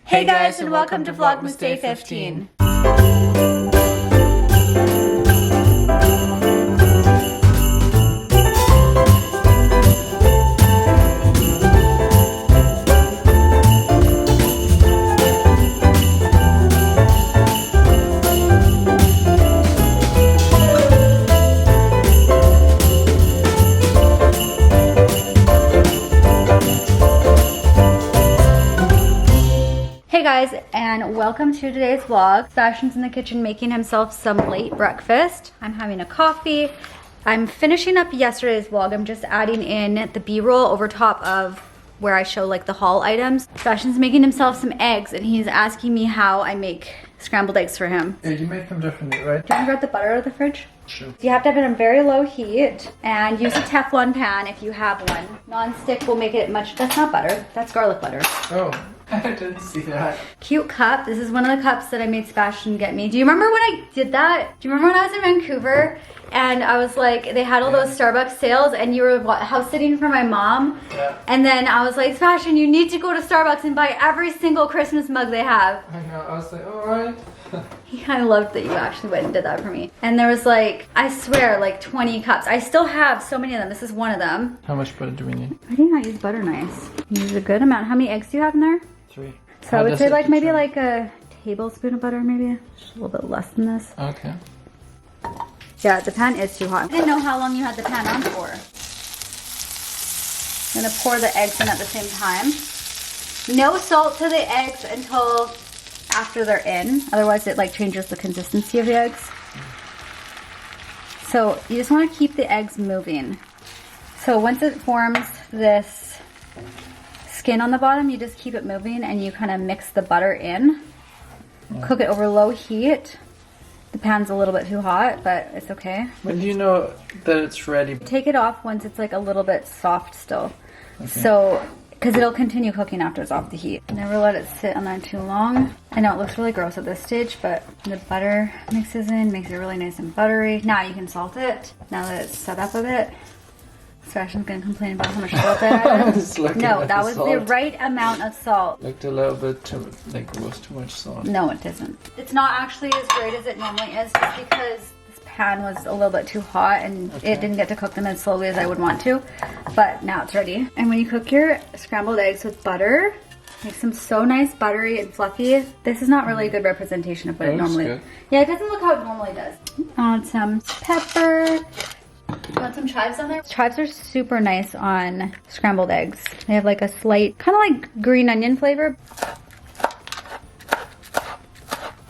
Hey guys, and welcome to Vlogmas Day 15. Hey guys, and welcome to today's vlog. Sebastian's in the kitchen making himself some late breakfast. I'm having a coffee. I'm finishing up yesterday's vlog. I'm just adding in the B-roll over top of where I show like the haul items. Sebastian's making himself some eggs and he's asking me how I make scrambled eggs for him. Yeah, you make them differently, right? Do you want to grab the butter out of the fridge? Sure. You have to have it on very low heat and use a Teflon pan if you have one. Non-stick will make it much, that's not butter, that's garlic butter. Oh, I didn't see that. Cute cup. This is one of the cups that I made Sebastian get me. Do you remember when I did that? Do you remember when I was in Vancouver and I was like, they had all those Starbucks sales and you were house sitting for my mom? Yeah. And then I was like, Sebastian, you need to go to Starbucks and buy every single Christmas mug they have. I know, I was like, alright. He kind of loved that you actually went and did that for me. And there was like, I swear, like 20 cups. I still have so many of them. This is one of them. How much butter do we need? I think I use butter nice. Use a good amount. How many eggs do you have in there? 3. So I would say like maybe like a tablespoon of butter, maybe. Just a little bit less than this. Okay. Yeah, the pan is too hot. I didn't know how long you had the pan on for. I'm gonna pour the eggs in at the same time. No salt to the eggs until after they're in. Otherwise it like changes the consistency of the eggs. So you just wanna keep the eggs moving. So once it forms this skin on the bottom, you just keep it moving and you kind of mix the butter in. Cook it over low heat. The pan's a little bit too hot, but it's okay. When do you know that it's ready? Take it off once it's like a little bit soft still. Okay. So, because it'll continue cooking after it's off the heat. Never let it sit on there too long. I know it looks really gross at this stage, but the butter mixes in, makes it really nice and buttery. Now you can salt it, now that it's set up a bit. Sebastian's gonna complain about how much salt I added. No, that was the right amount of salt. Looked a little bit too, like it was too much salt. No, it isn't. It's not actually as great as it normally is just because this pan was a little bit too hot and it didn't get to cook them as slowly as I would want to. But now it's ready. And when you cook your scrambled eggs with butter, makes them so nice, buttery and fluffy. This is not really a good representation of what it normally is. Yeah, it doesn't look how it normally does. Add some pepper. You want some chives on there? Chives are super nice on scrambled eggs. They have like a slight, kind of like green onion flavor.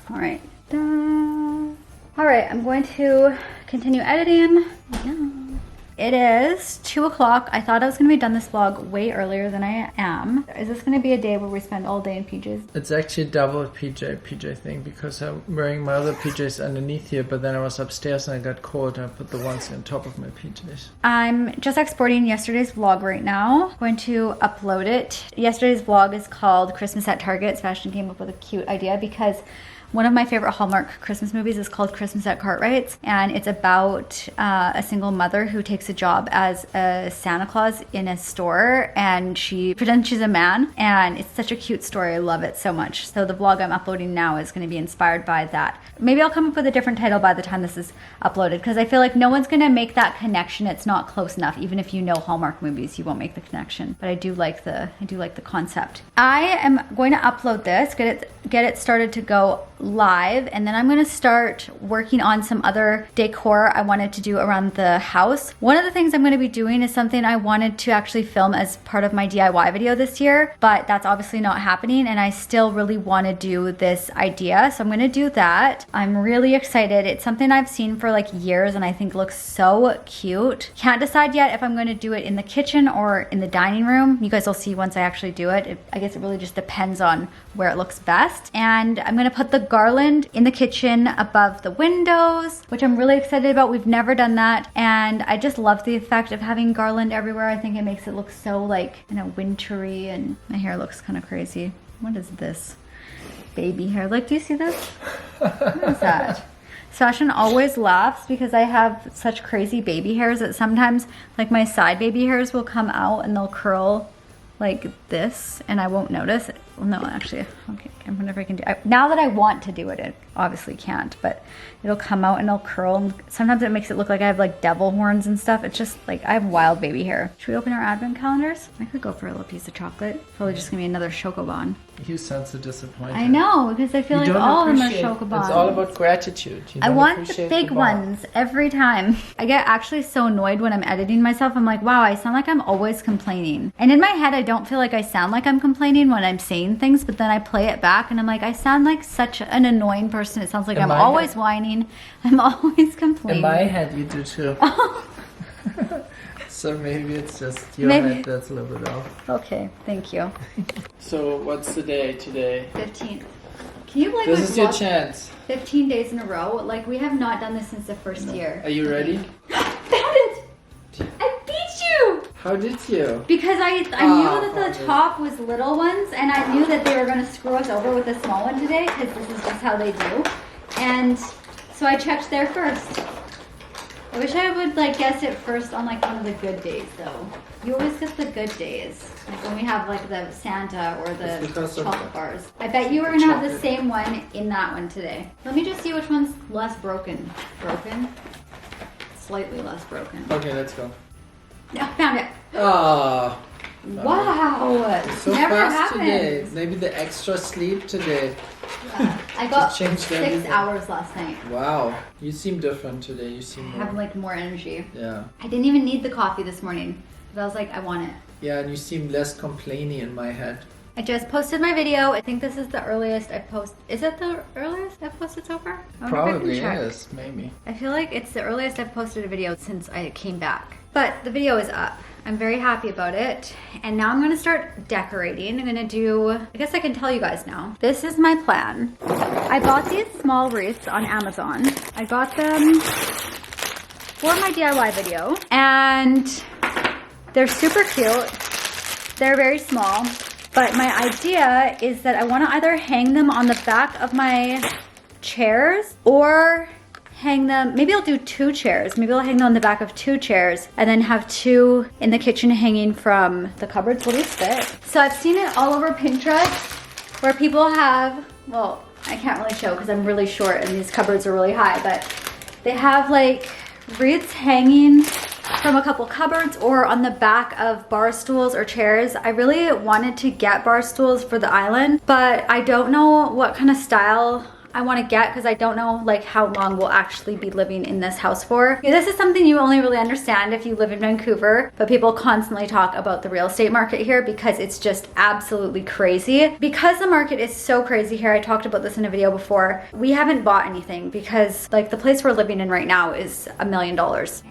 All right. All right, I'm going to continue editing. Yeah. It is 2 o'clock. I thought I was gonna be done this vlog way earlier than I am. Is this gonna be a day where we spend all day in PJs? It's actually a double PJ thing because I'm wearing my other PJs underneath here, but then I was upstairs and I got cold and I put the ones on top of my PJs. I'm just exporting yesterday's vlog right now. I'm going to upload it. Yesterday's vlog is called Christmas at Target. Sebastian came up with a cute idea because one of my favorite Hallmark Christmas movies is called Christmas at Cartwright's, and it's about a single mother who takes a job as a Santa Claus in a store, and she pretends she's a man, and it's such a cute story. I love it so much. So the vlog I'm uploading now is going to be inspired by that. Maybe I'll come up with a different title by the time this is uploaded, because I feel like no one's going to make that connection. It's not close enough. Even if you know Hallmark movies, you won't make the connection. But I do like the concept. I am going to upload this, get it started to go live, and then I'm gonna start working on some other decor I wanted to do around the house. One of the things I'm gonna be doing is something I wanted to actually film as part of my DIY video this year, but that's obviously not happening, and I still really want to do this idea, so I'm gonna do that. I'm really excited. It's something I've seen for like years and I think looks so cute. Can't decide yet if I'm gonna do it in the kitchen or in the dining room. You guys will see once I actually do it. I guess it really just depends on where it looks best. And I'm gonna put the garland in the kitchen above the windows, which I'm really excited about. We've never done that, and I just love the effect of having garland everywhere. I think it makes it look so like, you know, wintry, and my hair looks kind of crazy. What is this? Baby hair. Like, do you see this? What is that? Sebastian always laughs because I have such crazy baby hairs that sometimes like my side baby hairs will come out and they'll curl like this and I won't notice. Well, no, actually, okay, I wonder if I can do it. Now that I want to do it, it obviously can't, but it'll come out and it'll curl. And sometimes it makes it look like I have like devil horns and stuff. It's just like I have wild baby hair. Should we open our advent calendars? I could go for a little piece of chocolate. Probably just gonna be another Chocobon. You sound so disappointed. I know, because I feel like all of them are Chocobons. It's all about gratitude. I want the big ones every time. I get actually so annoyed when I'm editing myself. I'm like, wow, I sound like I'm always complaining. And in my head, I don't feel like I sound like I'm complaining when I'm saying things, but then I play it back and I'm like, I sound like such an annoying person. It sounds like I'm always whining. I'm always complaining. In my head, you do too. So maybe it's just your head that's a little bit off. Okay, thank you. So what's the day today? 15th. Can you believe this is your chance? 15 days in a row? Like, we have not done this since the first year. Are you ready? Found it! I beat you! How did you? Because I knew that the top was little ones, and I knew that they were going to screw us over with the small one today, because this is just how they do. And so I checked there first. I wish I would like guess it first on like one of the good days though. You always get the good days. Like when we have like the Santa or the chocolate bars. I bet you were gonna have the same one in that one today. Let me just see which one's less broken. Broken? Slightly less broken. Okay, let's go. Yeah, found it. Oh. Wow. So never fast happened. today. Maybe the extra sleep today. Yeah. I got 6 everything. hours last night. Wow. You seem different today. You seem more. I have like more energy. Yeah. I didn't even need the coffee this morning. But I was like, I want it. Yeah, and you seem less complaining in my head. I just posted my video. I think this is the earliest I post. Is it the earliest I've posted so far? Probably is, maybe. I feel like it's the earliest I've posted a video since I came back. But the video is up. I'm very happy about it. And now I'm gonna start decorating. I'm gonna do, I guess I can tell you guys now. This is my plan. I bought these small wreaths on Amazon. I got them for my DIY video. And they're super cute. They're very small. But my idea is that I wanna either hang them on the back of my chairs or hang them, maybe I'll do 2 chairs. Maybe I'll hang them on the back of 2 chairs and then have 2 in the kitchen hanging from the cupboards. Will these fit? So I've seen it all over Pinterest where people have, well, I can't really show because I'm really short and these cupboards are really high, but they have like wreaths hanging from a couple cupboards or on the back of bar stools or chairs. I really wanted to get bar stools for the island, but I don't know what kind of style I want to get because I don't know like how long we'll actually be living in this house for. This is something you only really understand if you live in Vancouver, but people constantly talk about the real estate market here because it's just absolutely crazy. Because the market is so crazy here, I talked about this in a video before, we haven't bought anything because like the place we're living in right now is $1 million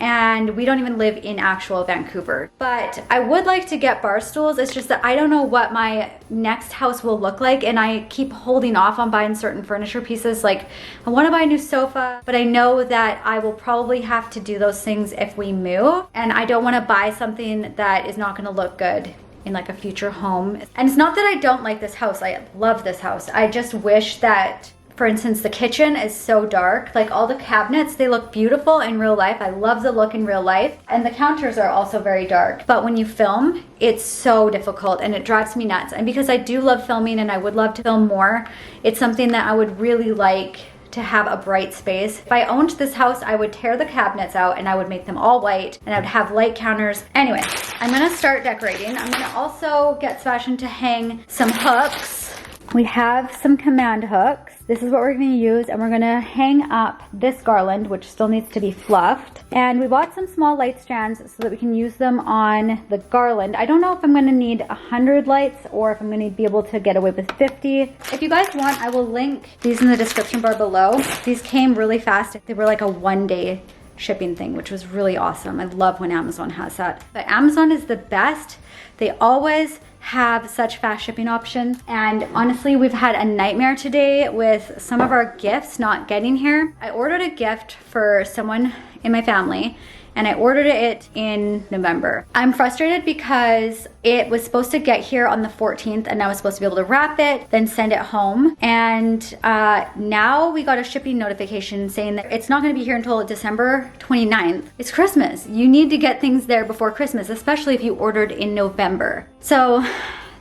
and we don't even live in actual Vancouver. But I would like to get bar stools. It's just that I don't know what my next house will look like and I keep holding off on buying certain furniture pieces. Like I want to buy a new sofa, but I know that I will probably have to do those things if we move, and I don't want to buy something that is not going to look good in like a future home. And it's not that I don't like this house. I love this house. I just wish that, for instance, the kitchen is so dark. Like all the cabinets, they look beautiful in real life. I love the look in real life. And the counters are also very dark. But when you film, it's so difficult and it drives me nuts. And because I do love filming and I would love to film more, it's something that I would really like to have a bright space. If I owned this house, I would tear the cabinets out and I would make them all white and I would have light counters. Anyway, I'm gonna start decorating. I'm gonna also get Sebastian to hang some hooks. We have some command hooks. This is what we're gonna use, and we're gonna hang up this garland, which still needs to be fluffed. And we bought some small light strands so that we can use them on the garland. I don't know if I'm gonna need 100 lights or if I'm gonna be able to get away with 50. If you guys want, I will link these in the description bar below. These came really fast. They were like a 1-day shipping thing, which was really awesome. I love when Amazon has that. But Amazon is the best. They always have such fast shipping options, and honestly we've had a nightmare today with some of our gifts not getting here. I ordered a gift for someone in my family and I ordered it in November. I'm frustrated because it was supposed to get here on the 14th and I was supposed to be able to wrap it, then send it home. And now we got a shipping notification saying that it's not gonna be here until December 29th. It's Christmas. You need to get things there before Christmas, especially if you ordered in November. So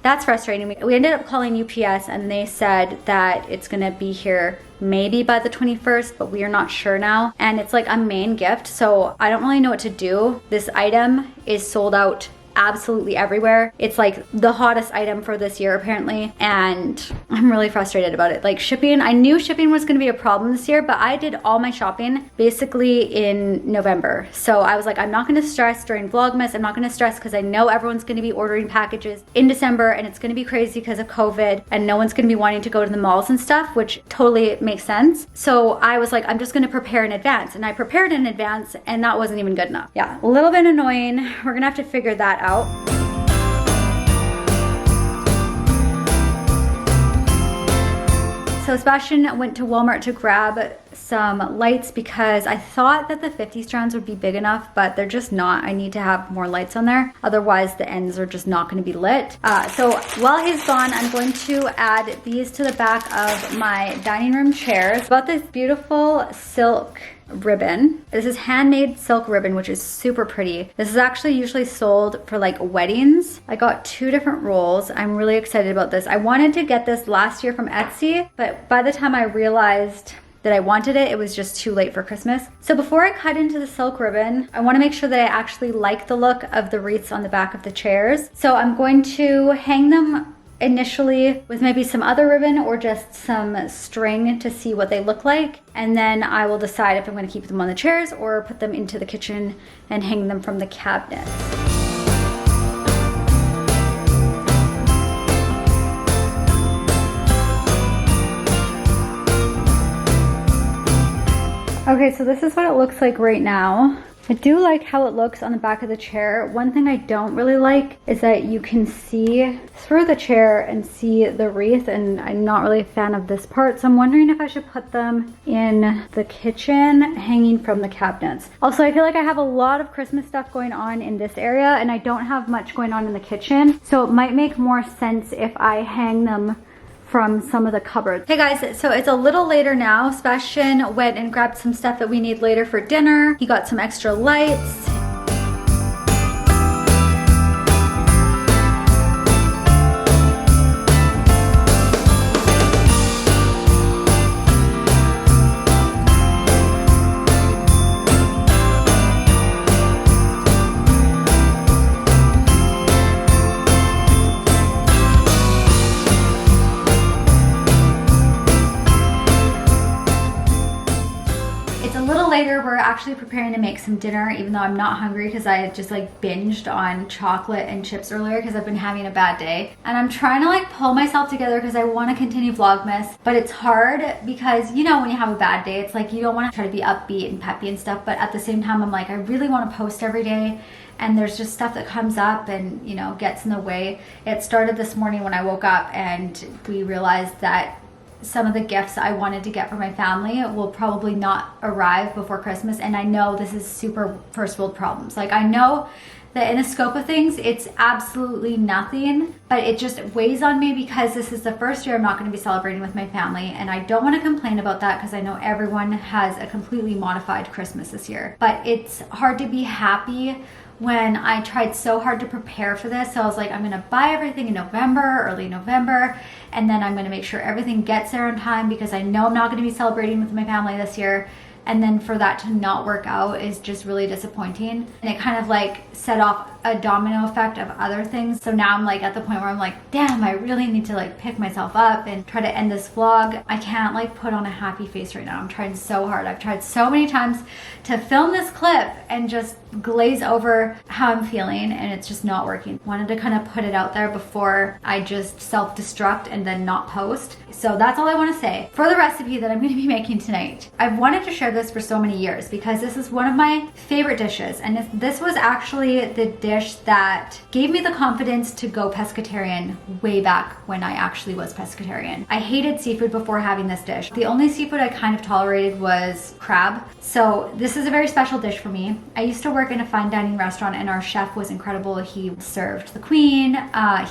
that's frustrating. We ended up calling UPS and they said that it's gonna be here maybe by the 21st, but we are not sure now. And it's like a main gift, so I don't really know what to do. This item is sold out absolutely everywhere. It's like the hottest item for this year apparently, and I'm really frustrated about it. Like shipping, I knew shipping was going to be a problem this year, but I did all my shopping basically in November. So I was like, I'm not going to stress during Vlogmas. I'm not going to stress because I know everyone's going to be ordering packages in December and it's going to be crazy because of COVID and no one's going to be wanting to go to the malls and stuff, which totally makes sense. So I was like, I'm just going to prepare in advance, and I prepared in advance and that wasn't even good enough. Yeah, a little bit annoying. We're going to have to figure that out. So Sebastian went to Walmart to grab some lights because I thought that the 50 strands would be big enough, but they're just not. I need to have more lights on there. Otherwise the ends are just not going to be lit. So while he's gone, I'm going to add these to the back of my dining room chairs. About this beautiful silk ribbon. This is handmade silk ribbon, which is super pretty. This is actually usually sold for like weddings. I got 2 different rolls. I'm really excited about this. I wanted to get this last year from Etsy, but by the time I realized that I wanted it, it was just too late for Christmas. So before I cut into the silk ribbon, I want to make sure that I actually like the look of the wreaths on the back of the chairs. So I'm going to hang them initially with maybe some other ribbon or just some string to see what they look like, and then I will decide if I'm going to keep them on the chairs or put them into the kitchen and hang them from the cabinets. Okay, so this is what it looks like right now. I do like how it looks on the back of the chair. One thing I don't really like is that you can see through the chair and see the wreath, and I'm not really a fan of this part, so I'm wondering if I should put them in the kitchen hanging from the cabinets. Also, I feel like I have a lot of Christmas stuff going on in this area and I don't have much going on in the kitchen, so it might make more sense if I hang them from some of the cupboards. Hey guys, so it's a little later now. Sebastian went and grabbed some stuff that we need later for dinner. He got some extra lights. Later, we're actually preparing to make some dinner, even though I'm not hungry because I just like binged on chocolate and chips earlier because I've been having a bad day. And I'm trying to like pull myself together because I want to continue Vlogmas, but it's hard because, you know, when you have a bad day, it's like you don't want to try to be upbeat and peppy and stuff, but at the same time I'm like, I really want to post every day, and there's just stuff that comes up and, you know, gets in the way. It started this morning when I woke up and we realized that some of the gifts I wanted to get for my family will probably not arrive before Christmas, and I know this is super first world problems. Like, I know that in the scope of things it's absolutely nothing, but it just weighs on me because this is the first year I'm not going to be celebrating with my family, and I don't want to complain about that because I know everyone has a completely modified Christmas this year. But it's hard to be happy when I tried so hard to prepare for this. So I was like, I'm gonna buy everything in November, early November, and then I'm gonna make sure everything gets there on time because I know I'm not gonna be celebrating with my family this year. And then for that to not work out is just really disappointing. And it kind of like set off a domino effect of other things. So now I'm like at the point where I'm like, damn, I really need to like pick myself up and try to end this vlog. I can't like put on a happy face right now. I'm trying so hard. I've tried so many times to film this clip and just glaze over how I'm feeling, and it's just not working. Wanted to kind of put it out there before I just self-destruct and then not post. So that's all I want to say. For the recipe that I'm going to be making tonight, I've wanted to share this for so many years because this is one of my favorite dishes, and this was actually the dish dish that gave me the confidence to go pescatarian way back when I actually was pescatarian. I hated seafood before having this dish. The only seafood I kind of tolerated was crab. So this is a very special dish for me. I used to work in a fine dining restaurant and our chef was incredible. He served the Queen.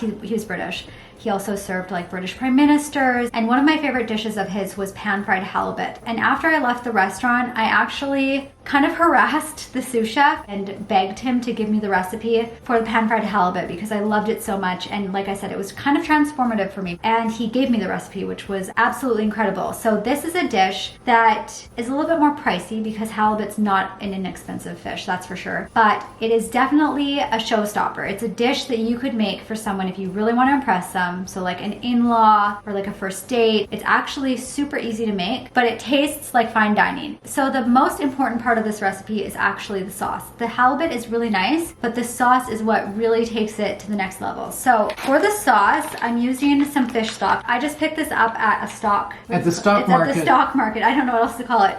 He was British. He also served like British prime ministers. And one of my favorite dishes of his was pan-fried halibut. And after I left the restaurant, I actually kind of harassed the sous chef and begged him to give me the recipe for the pan-fried halibut because I loved it so much. And like I said, it was kind of transformative for me. And he gave me the recipe, which was absolutely incredible. So this is a dish that is a little bit more pricey because halibut's not an inexpensive fish, that's for sure. But it is definitely a showstopper. It's a dish that you could make for someone if you really want to impress them. So like an in-law or like a first date. It's actually super easy to make, but it tastes like fine dining. So the most important part of this recipe is actually the sauce. The halibut is really nice, but the sauce is what really takes it to the next level. So for the sauce, I'm using some fish stock. I just picked this up at a stock. At the stock market. At the stock market. I don't know what else to call it.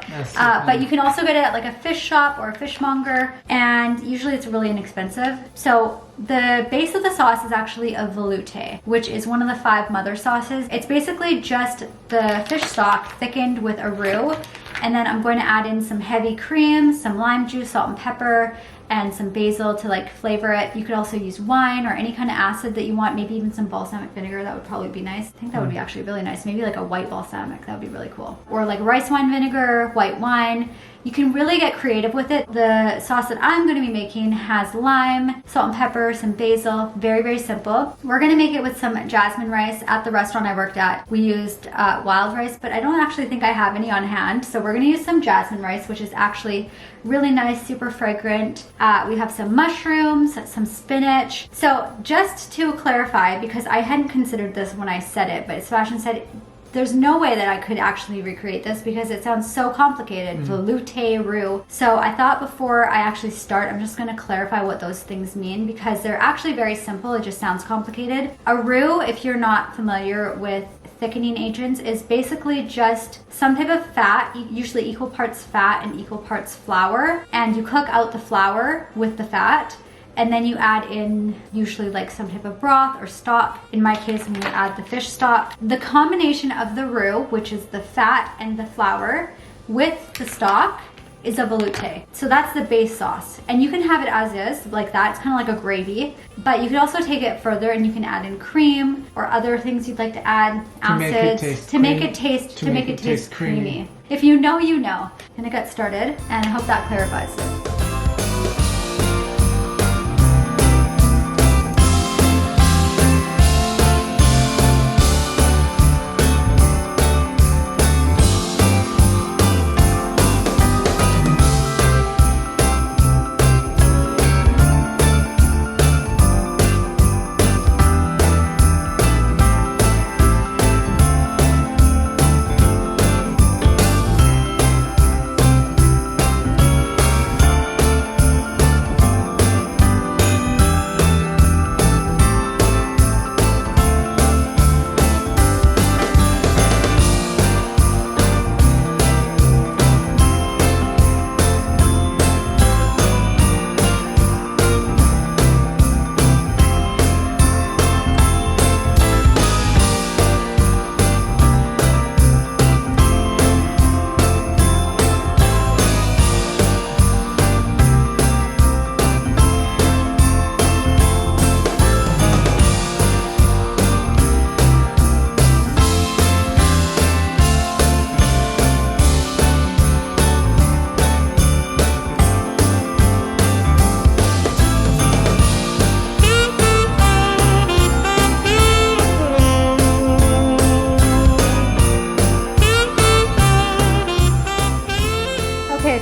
But you can also get it at like a fish shop or a fishmonger, and usually it's really inexpensive. So the base of the sauce is actually a velouté, which is one of the 5 mother sauces. It's basically just the fish stock thickened with a roux, and then I'm going to add in some heavy cream, some lime juice, salt and pepper, and some basil to like flavor it. You could also use wine or any kind of acid that you want, maybe even some balsamic vinegar. That would probably be nice. I think that would be actually really nice. Maybe like a white balsamic, that would be really cool. Or like rice wine vinegar, white wine. You can really get creative with it. The sauce that I'm going to be making has lime, salt and pepper, some basil. Very, very simple. We're going to make it with some jasmine rice. At the restaurant I worked at, we used wild rice, but I don't actually think I have any on hand. So we're going to use some jasmine rice, which is actually really nice, super fragrant. We have some mushrooms, some spinach. So just to clarify, because I hadn't considered this when I said it, but Sebastian said, there's no way that I could actually recreate this because it sounds so complicated. Velouté, roux. So I thought before I actually start, I'm just going to clarify what those things mean because they're actually very simple. It just sounds complicated. A roux, if you're not familiar with thickening agents, is basically just some type of fat, usually equal parts fat and equal parts flour, and you cook out the flour with the fat. And then you add in usually like some type of broth or stock. In my case, I'm going to add the fish stock. The combination of the roux, which is the fat and the flour, with the stock is a velouté. So that's the base sauce. And you can have it as is, like that. It's kind of like a gravy. But you can also take it further and you can add in cream or other things you'd like to add, acids, to make it taste creamy. If you know, you know. I'm gonna get started and I hope that clarifies it.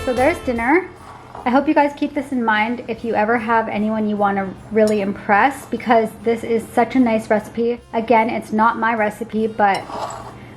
So there's dinner. I hope you guys keep this in mind if you ever have anyone you want to really impress, because this is such a nice recipe. Again, it's not my recipe, but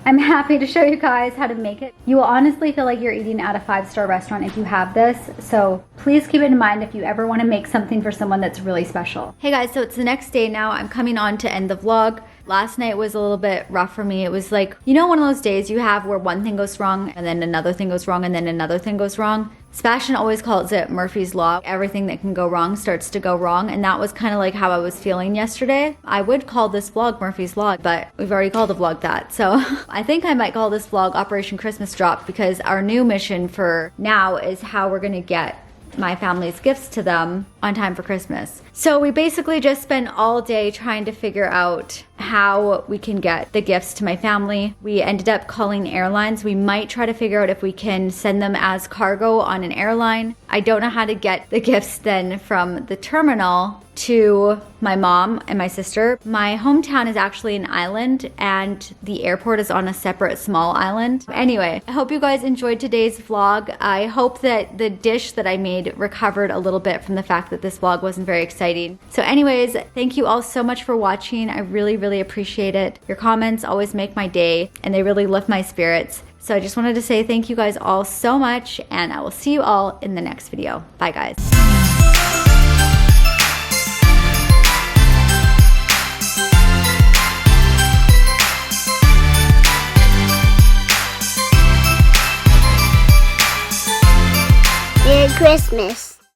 I'm happy to show you guys how to make it. You will honestly feel like you're eating at a 5-star restaurant if you have this. So please keep it in mind if you ever want to make something for someone that's really special. Hey guys, so it's the next day now. I'm coming on to end the vlog. Last night was a little bit rough for me. It was like, you know, one of those days you have where one thing goes wrong and then another thing goes wrong and then another thing goes wrong. Sebastian always calls it Murphy's Law. Everything that can go wrong starts to go wrong, and that was kind of like how I was feeling yesterday. I would call this vlog Murphy's Law, but we've already called the vlog that. So I think I might call this vlog Operation Christmas Drop, because our new mission for now is how we're gonna get my family's gifts to them on time for Christmas. So we basically just spent all day trying to figure out how we can get the gifts to my family. We ended up calling airlines. We might try to figure out if we can send them as cargo on an airline. I don't know how to get the gifts then from the terminal to my mom and my sister. My hometown is actually an island, and the airport is on a separate small island. Anyway, I hope you guys enjoyed today's vlog. I hope that the dish that I made recovered a little bit from the fact that this vlog wasn't very exciting. So anyways, thank you all so much for watching. I really appreciate it. Your comments always make my day, and they really lift my spirits. So I just wanted to say thank you guys all so much, and I will see you all in the next video. Bye guys. Merry Christmas.